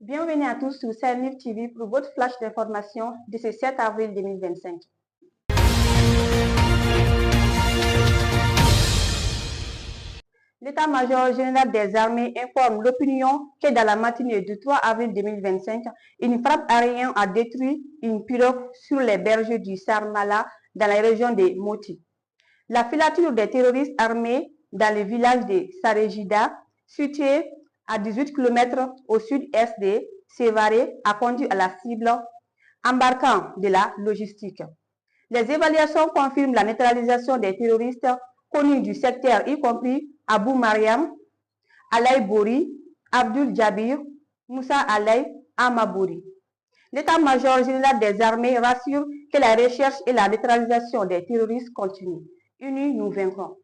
Bienvenue à tous sur Saint-Livre TV pour votre flash d'information de ce 7 avril 2025. L'état-major général des armées informe l'opinion que dans la matinée du 3 avril 2025, une frappe aérienne a détruit une pirogue sur les berges du Sarmala dans la région de Moti. La filature des terroristes armés dans le village de Sarejida, situé à 18 km au sud-est de Sévaré, a conduit à la cible embarquant de la logistique. Les évaluations confirment la neutralisation des terroristes connus du secteur, y compris Abou Mariam, Alay Bori, Abdul Jabir, Moussa Alay Amabouri. L'état-major général des armées rassure que la recherche et la neutralisation des terroristes continuent. Unis, nous vaincrons.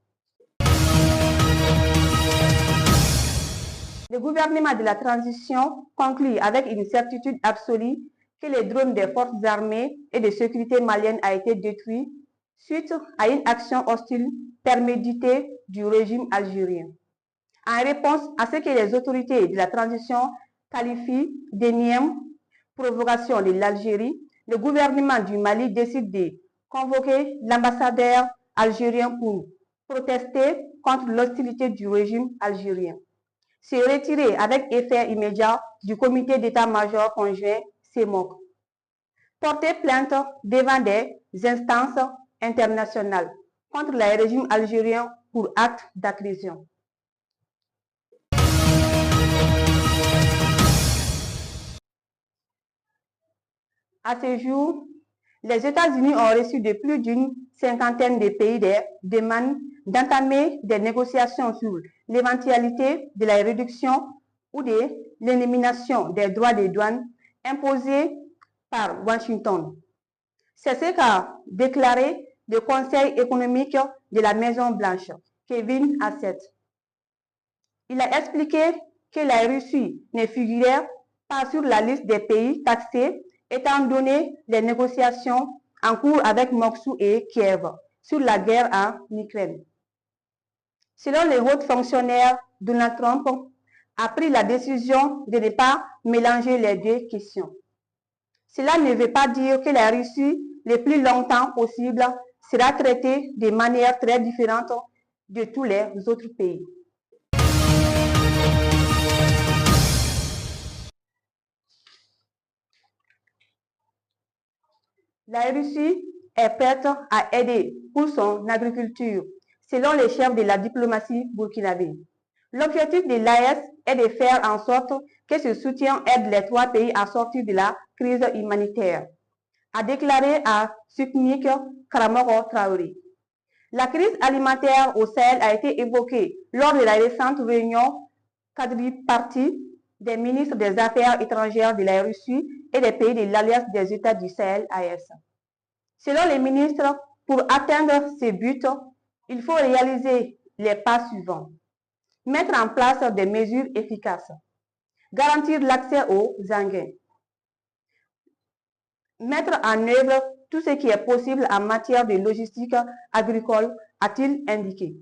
Le gouvernement de la transition conclut avec une certitude absolue que le drone des forces armées et de sécurité maliennes a été détruit suite à une action hostile préméditée du régime algérien. En réponse à ce que les autorités de la transition qualifient d'énième provocation de l'Algérie, le gouvernement du Mali décide de convoquer l'ambassadeur algérien pour protester contre l'hostilité du régime algérien. Se retirer avec effet immédiat du comité d'état-major conjoint CEMOC. Porter plainte devant des instances internationales contre le régime algérien pour acte d'agression. À ce jour, les États-Unis ont reçu de plus d'une cinquantaine de pays des demandes d'entamer des négociations sur l'éventualité de la réduction ou de l'élimination des droits de douane imposés par Washington. C'est ce qu'a déclaré le Conseil économique de la Maison-Blanche, Kevin Hassett. Il a expliqué que la Russie ne figurait pas sur la liste des pays taxés étant donné les négociations en cours avec Moscou et Kiev sur la guerre en Ukraine. Selon les hauts fonctionnaires, Donald Trump a pris la décision de ne pas mélanger les deux questions. Cela ne veut pas dire que la Russie, le plus longtemps possible, sera traitée de manière très différente de tous les autres pays. La Russie est prête à aider pour son agriculture, selon les chefs de la diplomatie burkinabé. L'objectif de l'AES est de faire en sorte que ce soutien aide les trois pays à sortir de la crise humanitaire, a déclaré à Sputnik Karamoko Traoré. La crise alimentaire au Sahel a été évoquée lors de la récente réunion quadripartite des ministres des Affaires étrangères de la Russie et des pays de l'Alliance des États du Sahel, AES. Selon les ministres, pour atteindre ces buts, il faut réaliser les pas suivants. Mettre en place des mesures efficaces. Garantir l'accès aux engrais. Mettre en œuvre tout ce qui est possible en matière de logistique agricole, a-t-il indiqué.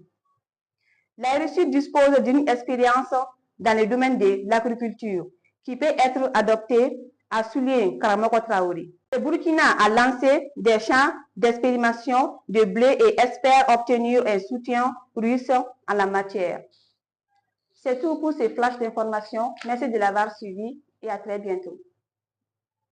La Russie dispose d'une expérience dans le domaine de l'agriculture qui peut être adoptée, a souligné Karamoko Traoré. Le Burkina a lancé des champs d'expérimentation de blé et espère obtenir un soutien russe en la matière. C'est tout pour ces flashs d'information. Merci de l'avoir suivi et à très bientôt.